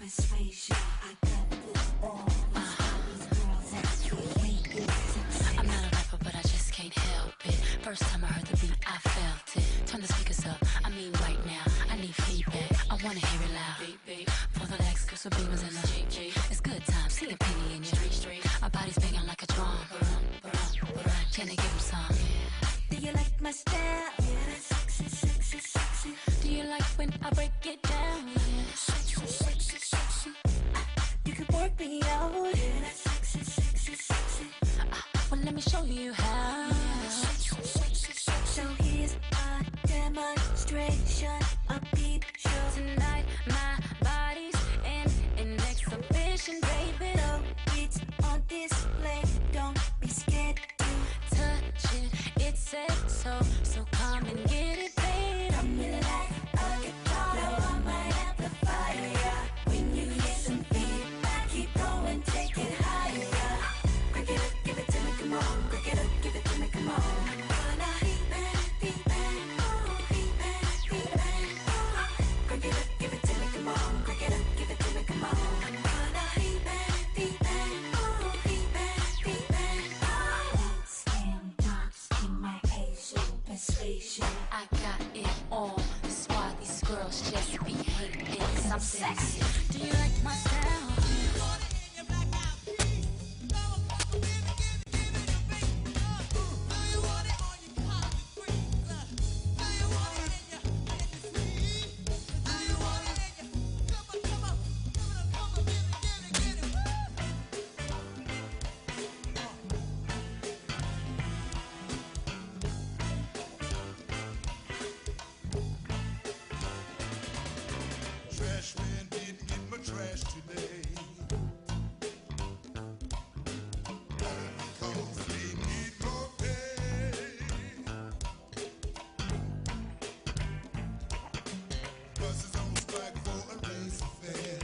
persuasion. I got this all. I'm not a rapper, but I just can't help it. First time I heard the beat, I felt it. Turn the speakers up, I mean right now. I need feedback, I wanna hear it loud. For the legs, cause the beamers in the it's good time, see a penny in you. Our bodies banging like a drum. Can they give them some? Do you like my style? Yeah, that's sexy, sexy, sexy. Do you like when I break it down? Yeah, sexy, sexy, sexy. You can work me out. Yeah, that's sexy, sexy, sexy. Well, let me show you how. Yeah, sexy, sexy, sexy. So here's a demonstration, a peep show. Tonight, my body's in exhibition, baby. So it's on display. Don't be scared to touch it. It said so, so come and get it, babe. come in like a guitar. Blow on my amplifier. When you hear some feedback, keep going, take it higher. Crank it up, give it to me, come on. Crank it up, give it to me, come on. Wanna heat bang, oh, heat bang, oh. Crank it up, give it to me, come on. Crank it up, give it to me, come on. Wanna heat bang, oh, heat bang, oh. Lights and darks in my Asian persuasion. I got it all. That's why these girls just be hating. Cause I'm sexy. Do you like my style? Trash man didn't get my trash today. Cause they need more pay. Buses on strike for a race affair.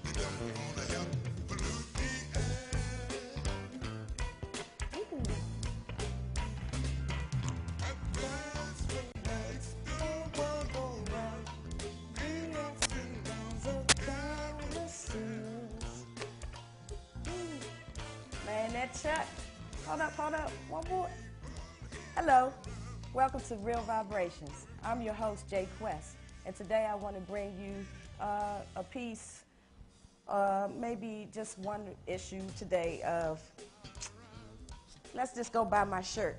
They don't wanna help pollute the air. And that's what makes the world go round. Green ups and downs of carousels. Man, that Chuck. Hold up. One more. Hello. Welcome to Real Vibrations. I'm your host, Jay Quest. And today I want to bring you a piece, maybe just one issue today of, let's just go by my shirt.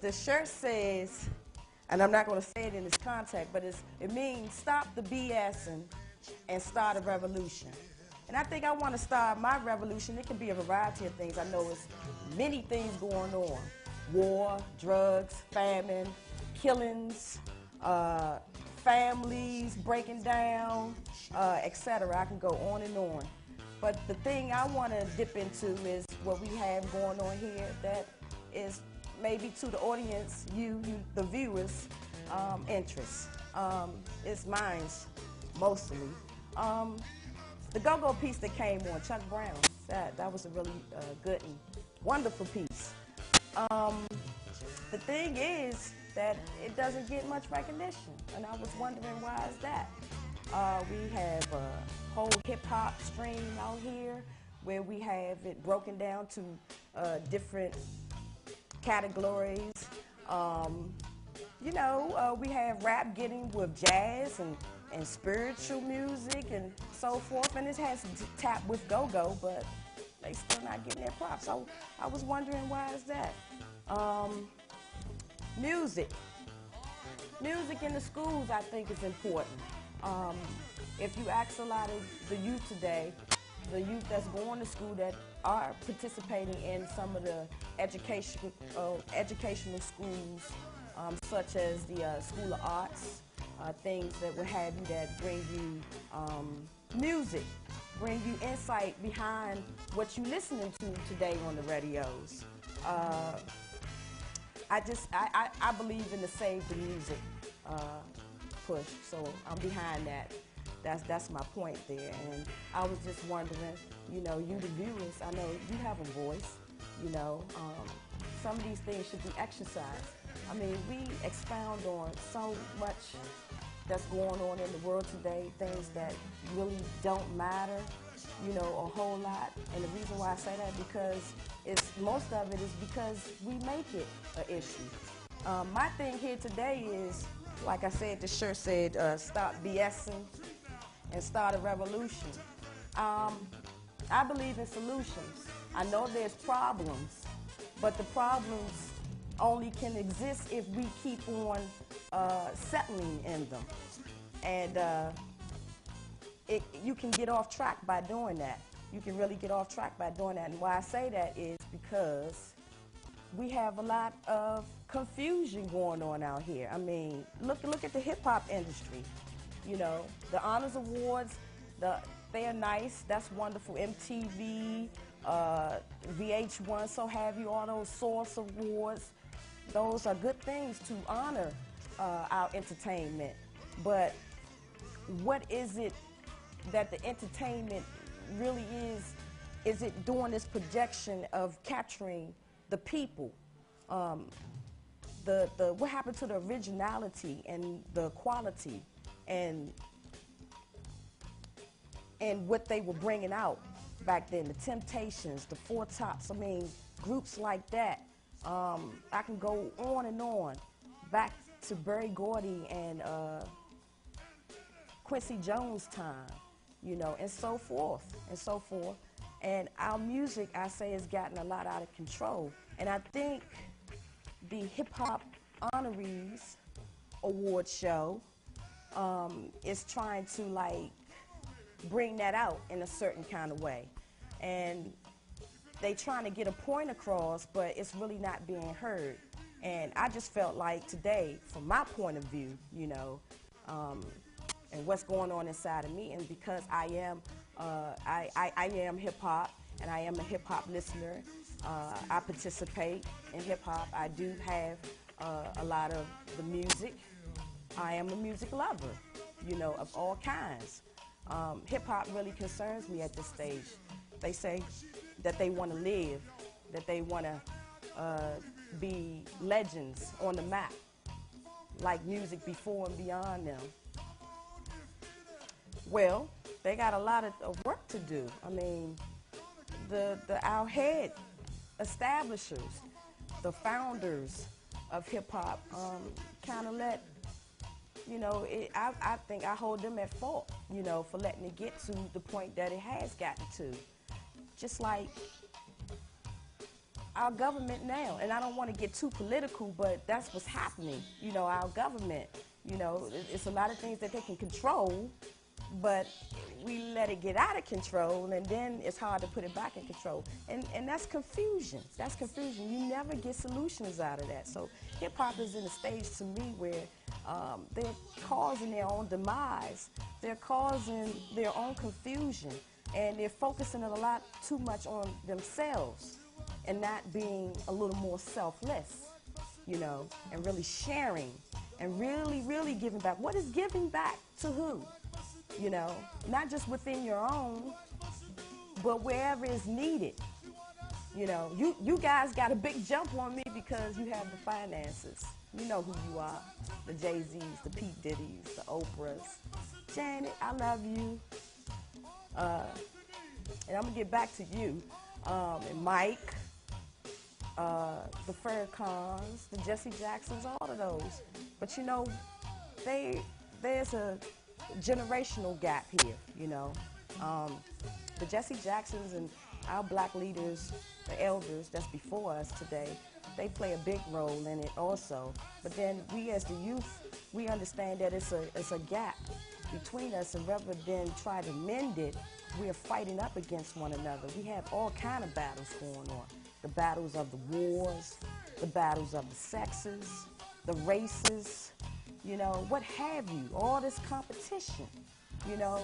The shirt says, and I'm not going to say it in this context, but it means stop the BSing and start a revolution. And I think I want to start my revolution. It can be a variety of things. I know it's many things going on. War, drugs, famine, killings, families breaking down, etc. I can go on and on. But the thing I want to dip into is what we have going on here that is maybe to the audience, you the viewers, interest. It's mine's mostly. The go-go piece that came on, Chuck Brown, that was a really good and wonderful piece. The thing is that it doesn't get much recognition, and I was wondering why is that. We have a whole hip-hop stream out here where we have it broken down to different categories. We have rap getting with jazz and spiritual music and so forth, and it has tap with go-go, but they still not getting their props. So I was wondering why is that. Music in the schools I think is important. If you ask a lot of the youth today, the youth that's going to school that are participating in some of the educational schools, such as the School of Arts, things that will have you that bring you music, bring you insight behind what you're listening to today on the radios. I believe in the Save the Music push, so I'm behind that. That's my point there. And I was just wondering, you the viewers, I know you have a voice, some of these things should be exercised. I mean, we expound on so much that's going on in the world today, things that really don't matter, you know, a whole lot. And the reason why I say that because most of it is because we make it an issue. My thing here today is, like I said, the shirt said, stop BSing and start a revolution. I believe in solutions. I know there's problems, but the problems only can exist if we keep on settling in them. And you can get off track by doing that. You can really get off track by doing that. And why I say that is because we have a lot of confusion going on out here. I mean, look at the hip-hop industry. You know, the Honors Awards, they're nice. That's wonderful. MTV, VH1, so have you, all those Source Awards. Those are good things to honor our entertainment. But what is it that the entertainment really is? Is it doing this projection of capturing the people? What happened to the originality and the quality and what they were bringing out back then? The Temptations, the Four Tops. I mean, groups like that. I can go on and on, back to Berry Gordy and Quincy Jones' time, you know, and so forth and so forth. And our music, I say, has gotten a lot out of control. And I think the Hip Hop Honorees Award show is trying to, like, bring that out in a certain kind of way. And they trying to get a point across, but it's really not being heard. And I just felt like today, from my point of view, you know, and what's going on inside of me, and because I am hip hop, and I am a hip hop listener. I participate in hip hop. I do have a lot of the music. I am a music lover, you know, of all kinds. Hip hop really concerns me at this stage. They say that they want to live, that they want to be legends on the map, like music before and beyond them. Well, they got a lot of work to do. I mean, our head establishers, the founders of hip hop, kind of let, you know, I think I hold them at fault, you know, for letting it get to the point that it has gotten to. Just like our government now, and I don't want to get too political, but that's what's happening. You know, our government, you know, it's a lot of things that they can control, but we let it get out of control, and then it's hard to put it back in control. And that's confusion. That's confusion. You never get solutions out of that. So hip-hop is in a stage to me where they're causing their own demise. They're causing their own confusion, and they're focusing a lot too much on themselves and not being a little more selfless, you know, and really sharing and really giving back. What is giving back to who? You know, not just within your own, but wherever it's needed. You know, you guys got a big jump on me because you have the finances. You know who you are. The Jay-Z's, the Pete Diddy's, the Oprahs. Janet, I love you. And I'm going to get back to you. And Mike, the Farrakhan's, the Jesse Jacksons, all of those. But, you know, there's a generational gap here, you know. The Jesse Jacksons and our black leaders, the elders that's before us today, they play a big role in it also. But then we as the youth, we understand that it's a gap between us, and rather than try to mend it, we're fighting up against one another. We have all kind of battles going on. The battles of the wars, the battles of the sexes, the races, you know, what have you, all this competition, you know,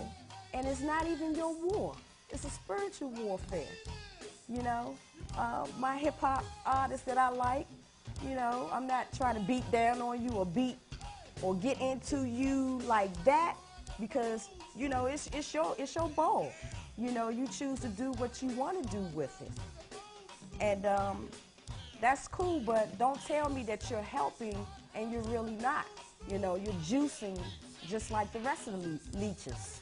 and it's not even your war. It's a spiritual warfare, you know. My hip-hop artists that I like, you know, I'm not trying to beat down on you or get into you like that, because, you know, it's your ball. You know, you choose to do what you want to do with it. And that's cool, but don't tell me that you're helping and you're really not. You know, you're juicing just like the rest of the leeches.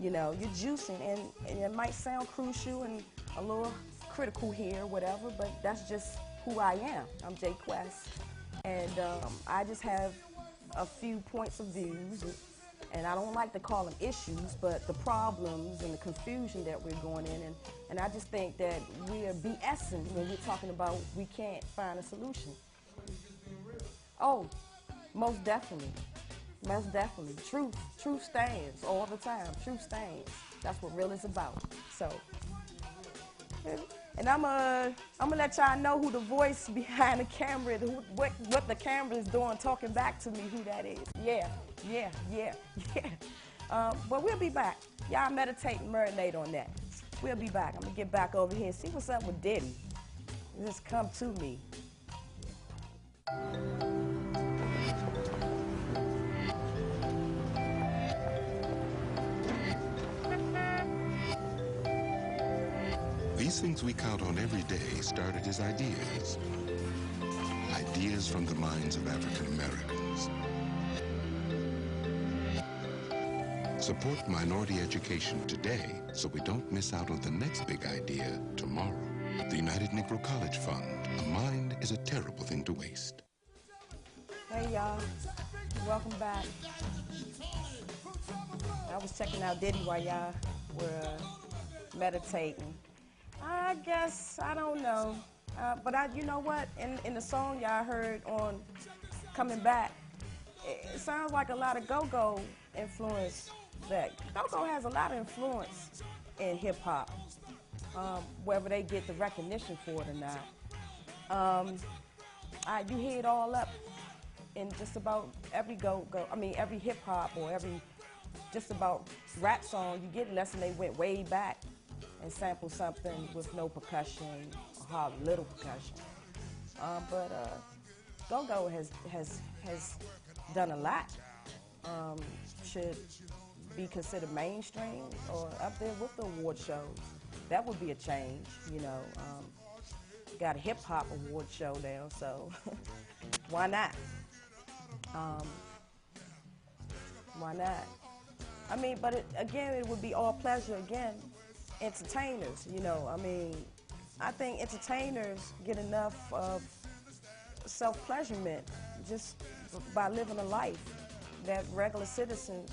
You know, you're juicing, and it might sound crucial and a little critical here, whatever, but that's just who I am. I'm Jay Quest, and I just have a few points of views, and I don't like to call them issues, but the problems and the confusion that we're going in, and I just think that we're BSing when we're talking about we can't find a solution. Oh, most definitely. Most definitely. Truth stands all the time. Truth stands. That's what real is about. So, and I'm gonna let y'all know who the voice behind the camera, what the camera is doing, talking back to me, who that is. Yeah. But we'll be back. Y'all meditate and marinate on that. We'll be back. I'm gonna get back over here and see what's up with Diddy. Just come to me. These things we count on every day started as ideas. Ideas from the minds of African Americans. Support minority education today so we don't miss out on the next big idea tomorrow. The United Negro College Fund. A mind is a terrible thing to waste. Hey y'all, welcome back. I was checking out Diddy while y'all were meditating. I guess, I don't know. But you know what? In the song y'all heard on Coming Back, it sounds like a lot of go-go influence. That go-go has a lot of influence in hip-hop, whether they get the recognition for it or not. You hear it all up in just about every every hip-hop or every just about rap song you get, unless they went way back and sampled something with no percussion or how little percussion. But go-go has done a lot. Should be considered mainstream or up there with the award shows. That would be a change, you know. Got a hip-hop award show now, so why not? Why not? I mean, but it would be all pleasure again. Entertainers, you know, I mean, I think entertainers get enough of self-pleasurement just by living a life that regular citizens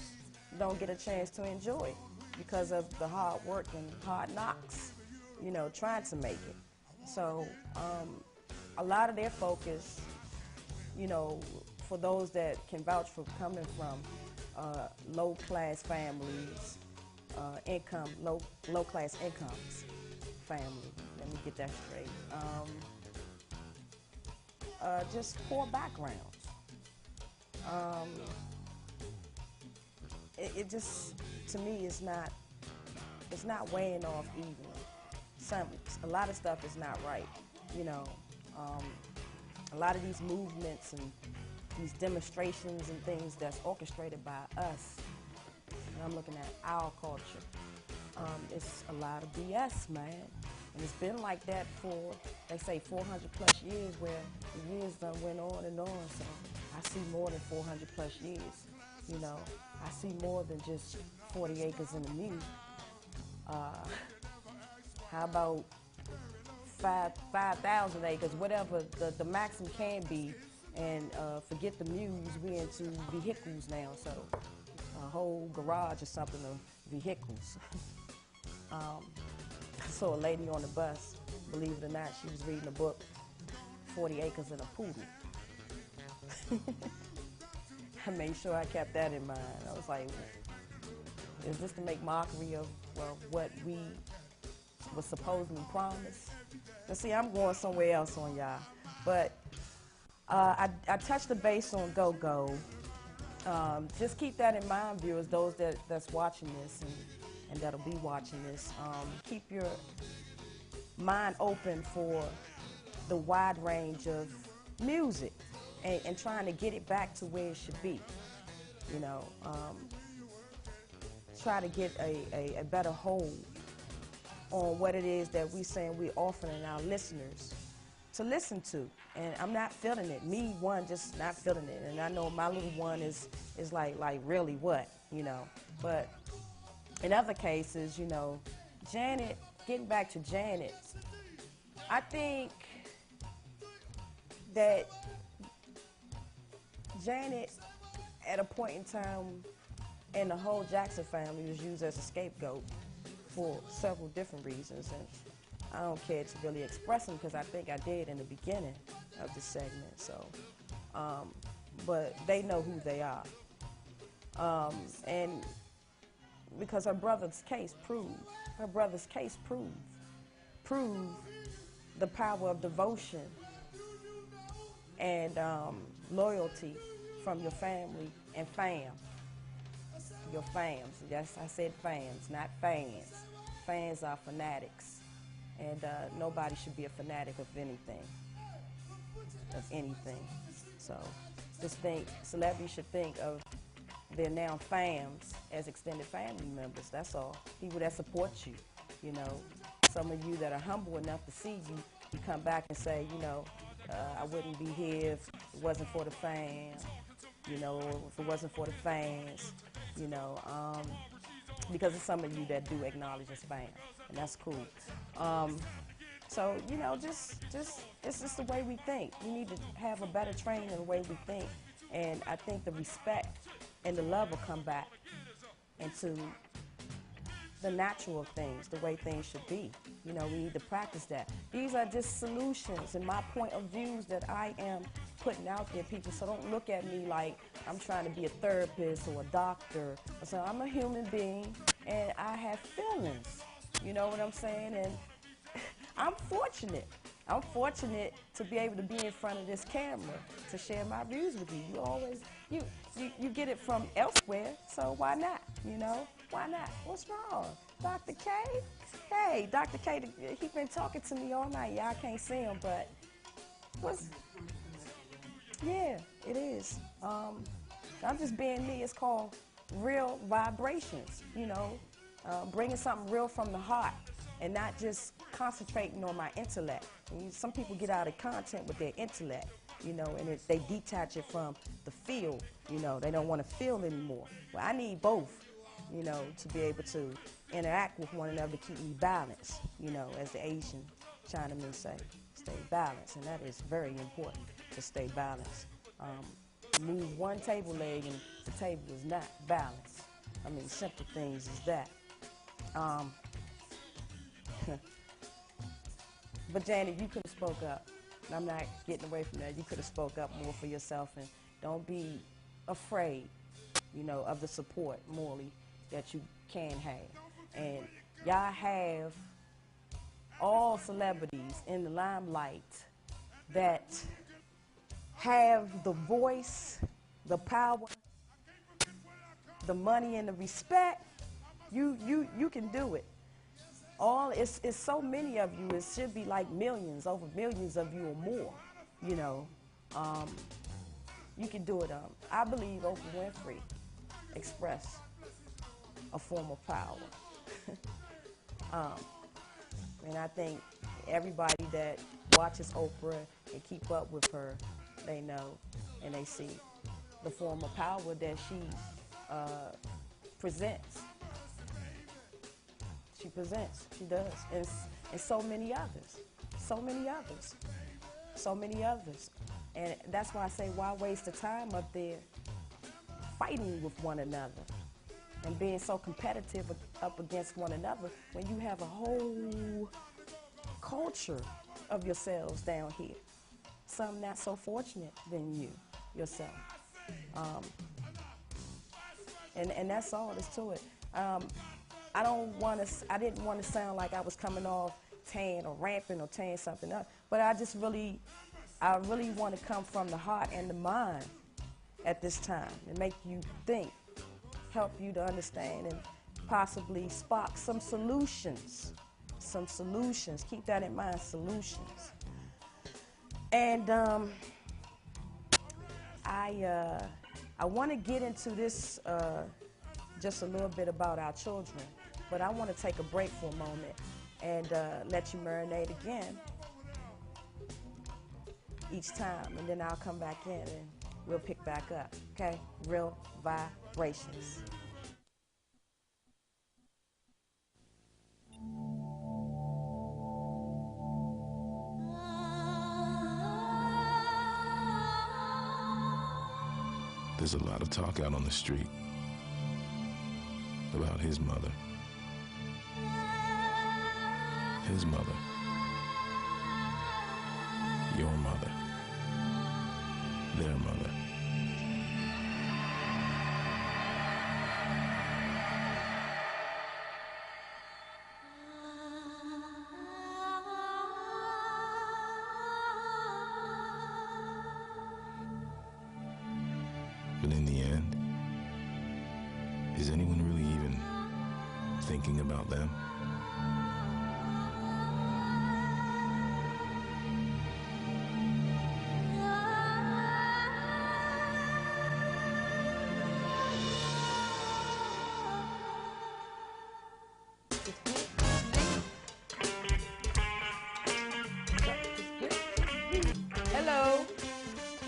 don't get a chance to enjoy because of the hard work and hard knocks, you know, trying to make it. So a lot of their focus, you know, for those that can vouch for coming from low-class families, low-class incomes family. Let me get that straight. Just poor backgrounds. It just, to me, it's not weighing off even. A lot of stuff is not right, you know. A lot of these movements and these demonstrations and things that's orchestrated by us, and I'm looking at our culture, it's a lot of BS, man. And it's been like that for, they say, 400 plus years, where the years done went on and on. So I see more than 400 plus years, you know. I see more than just 40 acres in a mule. How about 5,000 acres, whatever the maximum can be, and forget the mules, we into vehicles now, so a whole garage or something of vehicles. I saw a lady on the bus, believe it or not, she was reading a book, 40 Acres and a Poodle. I made sure I kept that in mind. I was like, is this to make mockery of, well, what we was supposedly promised? But see, I'm going somewhere else on y'all. But I touched the base on go-go. Just keep that in mind, viewers, those that's watching this and that'll be watching this. Keep your mind open for the wide range of music and trying to get it back to where it should be. You know, try to get a better hold on what it is that we're saying we're offering our listeners to listen to, and I'm not feeling it. Me, one, just not feeling it, and I know my little one is like really what, you know. But in other cases, you know, Janet, getting back to Janet, I think that Janet, at a point in time, and the whole Jackson family was used as a scapegoat for several different reasons, and I don't care to really express them because I think I did in the beginning of the segment. So, but they know who they are, and because her brother's case proved the power of devotion and loyalty from your family and fam. Your fams. Yes, I said fans, not fans. Fans are fanatics. And nobody should be a fanatic of anything. So just think, celebrities should think of their now fams as extended family members. That's all. People that support you. You know, some of you that are humble enough to see you, you come back and say, you know, I wouldn't be here if it wasn't for the fans. You know, if it wasn't for the fans. You know, because of some of you that do acknowledge us fans, and that's cool. So, you know, just it's just the way we think. We need to have a better training in the way we think, and I think the respect and the love will come back into the natural things, the way things should be. You know, we need to practice that. These are just solutions and my point of views that I am putting out there, people. So don't look at me like I'm trying to be a therapist or a doctor. So I'm a human being and I have feelings. You know what I'm saying? And I'm fortunate. I'm fortunate to be able to be in front of this camera to share my views with you. You always, you get it from elsewhere, so why not? You know, why not? What's wrong? Dr. K? Hey, Dr. K, he been talking to me all night. Y'all can't see him, but yeah, it is. I'm just being me. It's called real vibrations, you know, bringing something real from the heart and not just concentrating on my intellect. Some people get out of content with their intellect, you know, and they detach it from the feel, you know. They don't want to feel anymore. Well, I need both, you know, to be able to interact with one another, keep me balanced, you know, as the Asian Chinamen say, stay balanced, and that is very important to stay balanced. Move one table leg and the table is not balanced. I mean, simple things is that. But Janet, you could have spoke up. And I'm not getting away from that. You could have spoke up more for yourself, and don't be afraid, you know, of the support morally that you can have. And y'all have all celebrities in the limelight that have the voice, the power, the money, and the respect. You can do it. It's so many of you. It should be like millions, over millions of you or more. You know, you can do it. I believe Oprah Winfrey expressed a form of power, and I think everybody that watches Oprah and keep up with her, they know and they see the form of power that she presents. She presents, she does, and so many others, and that's why I say, why waste the time up there fighting with one another and being so competitive up against one another when you have a whole culture of yourselves down here, some not so fortunate than you yourself, and that's all there's to it. I didn't want to sound like I was coming off tan or rampant or tearing something up, but I really want to come from the heart and the mind at this time and make you think, help you to understand, and possibly spark some solutions. Keep that in mind, solutions. And I want to get into this just a little bit about our children, but I want to take a break for a moment and let you marinate again each time, and then I'll come back in and we'll pick back up, okay? Real vibrations. There's a lot of talk out on the street about his mother, your mother, their mother. But in the end, is anyone really even thinking about them? Hello,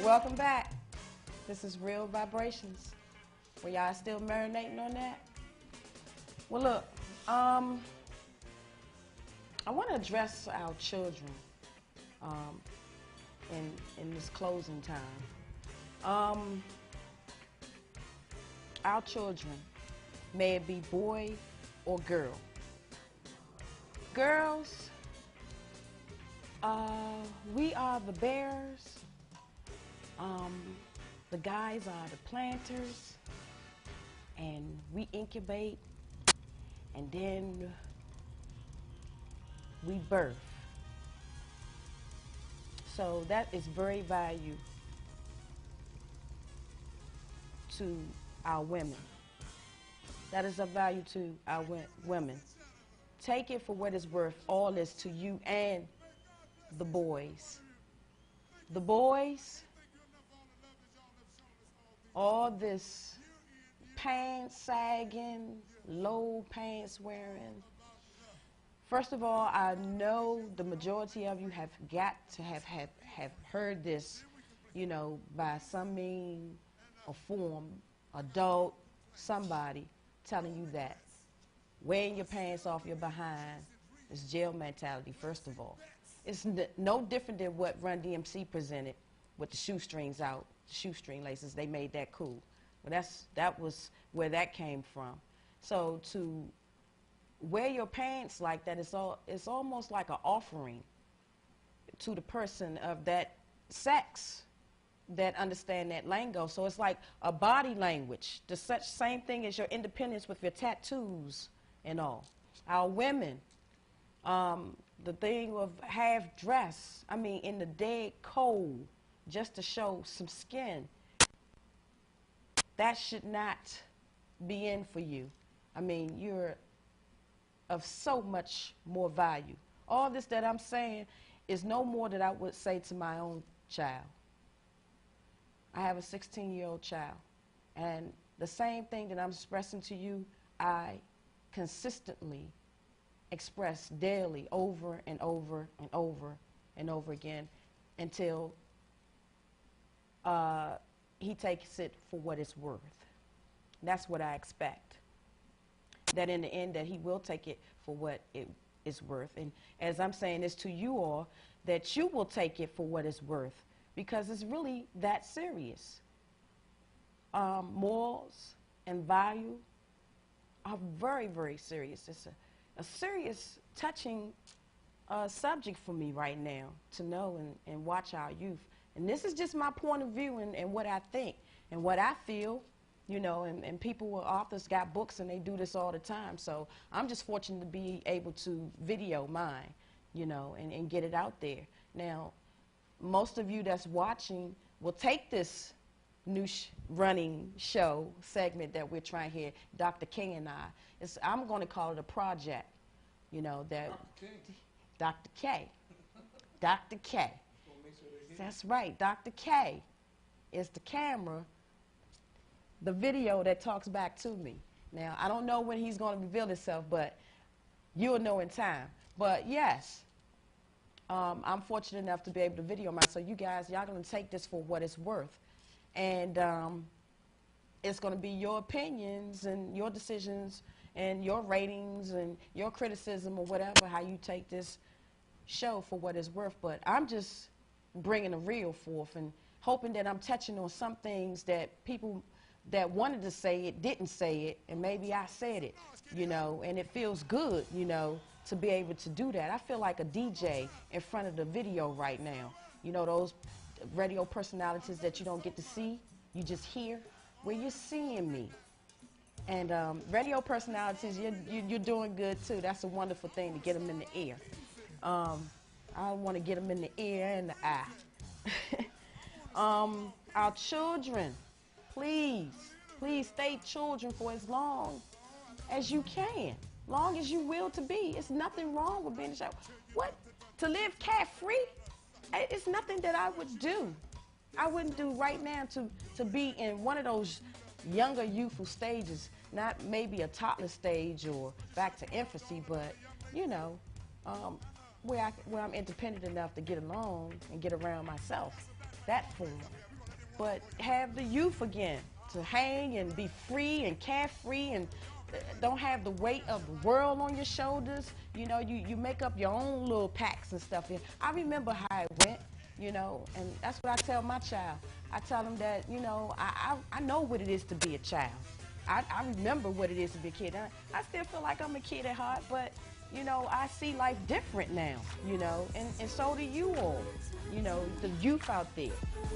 welcome back. This is Real Vibrations. Were y'all still marinating on that? Well, look, I want to address our children in this closing time. Our children, may it be boy or girl. Girls, we are the bears. The guys are the planters, and we incubate, and then we birth. So that is very valuable to our women. That is of value to our women. Take it for what it's worth. All is to you and the boys. The boys, all this pants sagging, low pants wearing. First of all, I know the majority of you have got to have heard this, you know, by some mean or form, adult, somebody telling you that wearing your pants off your behind is jail mentality, first of all. It's no different than what Run DMC presented with the shoestrings out, shoestring laces. They made that cool. Well, that was where that came from. So to wear your pants like that, it's almost like an offering to the person of that sex that understand that lingo. So it's like a body language. The such same thing as your independence with your tattoos and all. Our women, the thing of half dress, I mean in the dead cold, just to show some skin, that should not be in for you. I mean, you're of so much more value. All this that I'm saying is no more than I would say to my own child. I have a 16-year-old child, and the same thing that I'm expressing to you, I consistently express daily over and over and over and over again until he takes it for what it's worth. That's what I expect. That in the end that he will take it for what it is worth. And as I'm saying this to you all, that you will take it for what it's worth, because it's really that serious. Morals and value are very, very serious. It's a serious, touching subject for me right now to know and watch our youth. And this is just my point of view and what I think and what I feel, you know, and people with authors got books and they do this all the time. So I'm just fortunate to be able to video mine, you know, and get it out there. Now, most of you that's watching will take this new running show segment that we're trying here, Dr. K and I. I'm going to call it a project, you know, that Dr. K. Dr. K. That's right, Dr. K is the camera, the video that talks back to me. Now, I don't know when he's going to reveal himself, but you'll know in time. But yes, I'm fortunate enough to be able to video myself. So you guys, y'all gonna take this for what it's worth. And it's gonna be your opinions and your decisions and your ratings and your criticism or whatever, how you take this show for what it's worth. But I'm just bringing the real forth and hoping that I'm touching on some things that people that wanted to say it didn't say it, and maybe I said it, you know, and it feels good, you know, to be able to do that. I feel like a DJ in front of the video right now. You know, those radio personalities that you don't get to see, you just hear. Well, you're seeing me. And radio personalities, you're doing good too. That's a wonderful thing to get them in the ear. I want to get them in the ear and the eye. Our children, please stay children for as long as you can, long as you will to be. It's nothing wrong with being a child. What? To live cat-free? It's nothing that I would do. I wouldn't do right now to be in one of those younger youthful stages, not maybe a toddler stage or back to infancy, but, you know, where I'm independent enough to get along and get around myself, that form. But have the youth again, to hang and be free and carefree and don't have the weight of the world on your shoulders. You know, you make up your own little packs and stuff. I remember how it went, you know, and that's what I tell my child. I tell them that, you know, I know what it is to be a child. I remember what it is to be a kid. I still feel like I'm a kid at heart, but, you know, I see life different now, you know, and so do you all, you know, the youth out there,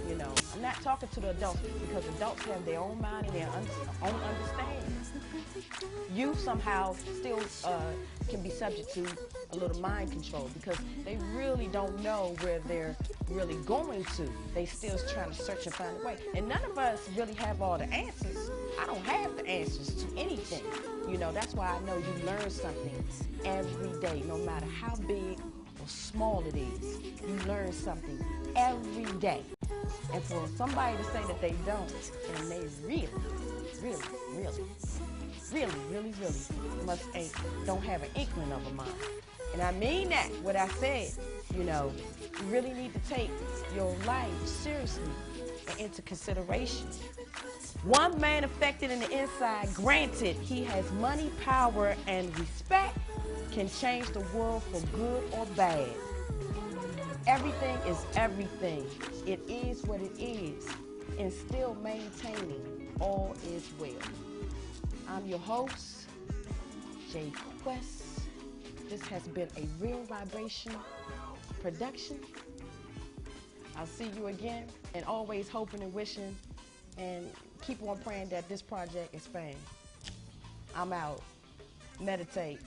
you know. I'm not talking to the adults because adults have their own mind and their own understanding. Youth somehow still can be subject to a little mind control because they really don't know where they're really going to. They still trying to search and find a way. And none of us really have all the answers. I don't have the answers to anything. You know, that's why I know you learn something every day, no matter how big or small it is. You learn something every day. And for somebody to say that they don't, and they really don't have an inkling of a mind. And I mean that, what I said, you know, you really need to take your life seriously and into consideration. One man affected in the inside, granted he has money, power, and respect, can change the world for good or bad. Everything is everything. It is what it is, and still maintaining all is well. I'm your host, Jay Quest. This has been a Real Vibration production. I'll see you again, and always hoping and wishing, and keep on praying that this project expands. I'm out. Meditate.